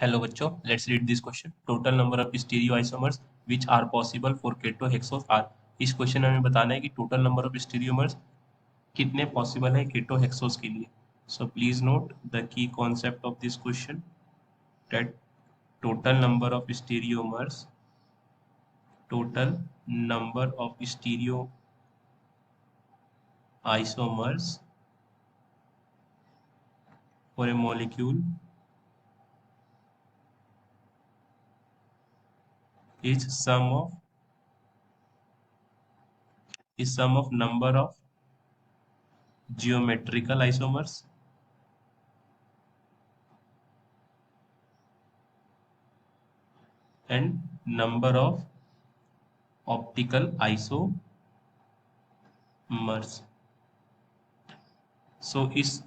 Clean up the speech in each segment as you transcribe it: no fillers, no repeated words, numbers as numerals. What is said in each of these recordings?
Hello बच्चों, let's read this question. Total number of stereoisomers which are possible for ketohexoses are. इस question में हमें बताना है कि टोटल नंबर ऑफ स्टीरियोमर्स कितने पॉसिबल है केटोहेक्सोस के लिए। So please note the key concept of this question that total number of stereomers total number of stereoisomers for a molecule is sum of number of geometrical isomers and number of optical isomers. सो इस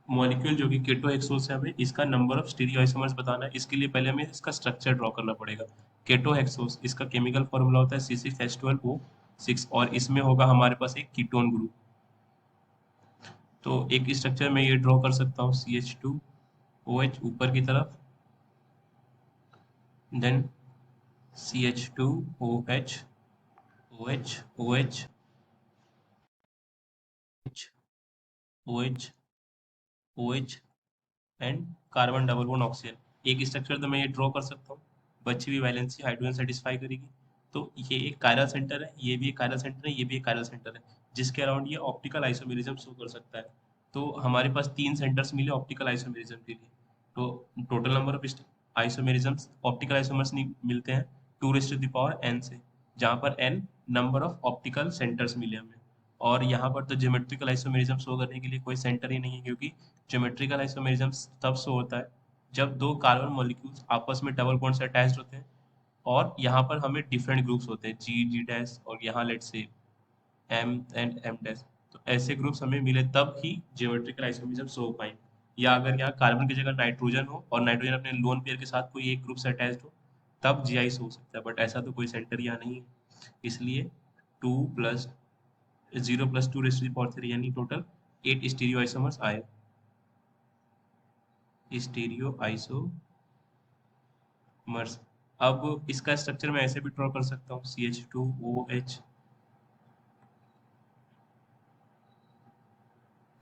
molecule जो कि केटोहेक्सोस है, हमें इसका number of stereoisomers बताना है। इसके लिए पहले हमें इसका स्ट्रक्चर ड्रॉ करना पड़ेगा। केटोहेक्सोस, इसका केमिकल फॉर्मूला होता है C6H12O6 और इसमें होगा हमारे पास एक कीटोन ग्रुप। तो एक स्ट्रक्चर में ये ड्रॉ कर सकता हूँ CH2OH ऊपर की तरफ, then CH2OH OH OH OH OH and carbon double bond oxygen. एक स्ट्रक्चर तो मैं ये ड्रॉ कर सकता हूँ, बची हुई वैलेंसी हाइड्रोजन सेटिस्फाई करेगी। तो ये एक कायरल सेंटर है, ये भी एक कायरल सेंटर है, ये भी एक कायरल सेंटर है, जिसके अराउंड ये ऑप्टिकल आइसोमेरिज्म शो कर सकता है। तो हमारे पास 3 सेंटर्स मिले ऑप्टिकल आइसोमेरिज्म के लिए। तो total number of isomerisms optical isomers मिलते हैं 2n से, जहाँ पर n number of optical centres मिले हमें। और यहाँ पर तो ज्योमेट्रिकल आइसोमेरिज्म शो करने के लिए कोई सेंटर ही नहीं है, क्योंकि ज्योमेट्रिकल आइसोमेरिज्म तब शो होता है जब दो कार्बन मॉलिक्यूल्स आपस में डबल बॉन्ड से अटैच्ड होते हैं और यहाँ पर हमें डिफरेंट ग्रुप्स होते हैं G डैश और यहाँ let's say M and M dash. तो ऐसे ग्रुप्स हमें मिले तब ही ज्योमेट्रिकल आइसोमेरिज्म शो हो पाएंगे। या अगर यहाँ कार्बन की जगह नाइट्रोजन हो और नाइट्रोजन अपने लोन पेयर के साथ कोई एक ग्रुप से अटैच्ड हो, तब GI शो हो सकता है। बट ऐसा तो कोई सेंटर यहाँ नहीं है, इसलिए 2 plus 0 plus 2 raise to the power 3 यानी टोटल 8 स्टीरियो आइसोमर्स आए। Stereo isomers. अब इसका स्ट्रक्चर मैं ऐसे भी ड्रॉ कर सकता हूँ CH2OH,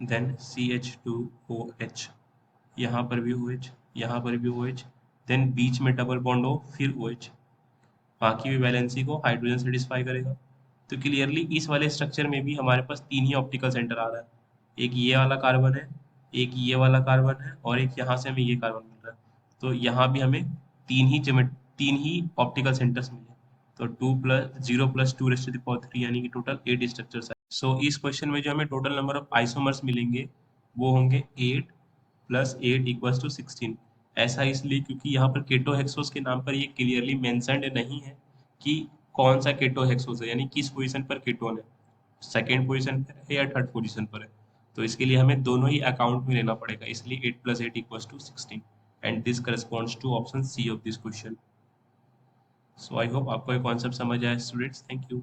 देन CH2OH, यहाँ पर भी OH, यहाँ पर भी OH, देन बीच में डबल बॉन्ड हो फिर OH। बाकी भी वैलेंसी को हाइड्रोजन सेटिस्फाई करेगा। तो क्लियरली इस वाले स्ट्रक्चर में भी हमारे पास 3 ही ऑप्टिकल सेंटर आ रहा है। एक ये वाला कार्बन है, एक ये वाला कार्बन है और एक यहाँ से हमें ये कार्बन मिल रहा है। तो यहाँ भी हमें 3 ही ऑप्टिकल सेंटर्स मिले। तो 2 plus 0 plus 2 raise to the power 3 यानी कि टोटल 8 स्ट्रक्चर्स है। सो इस क्वेश्चन में जो हमें टोटल नंबर ऑफ आइसोमर्स मिलेंगे वो होंगे 8 प्लस 8 इक्वल्स टू 16। ऐसा इसलिए क्योंकि यहाँ पर केटोहेक्सोस के नाम पर ये क्लियरली मेंशन्ड नहीं है कि कौन सा केटोहेक्सोस है, यानी किस पोजीशन पर केटोन है, सेकेंड पोजीशन पर है या थर्ड पोजीशन पर है। तो इसके लिए हमें दोनों ही अकाउंट में लेना पड़ेगा, इसलिए 8 plus 8 equals to 16 and this corresponds to option C of this question. So I hope आपको ये कॉन्सेप्ट समझ आया स्टूडेंट्स। Thank you.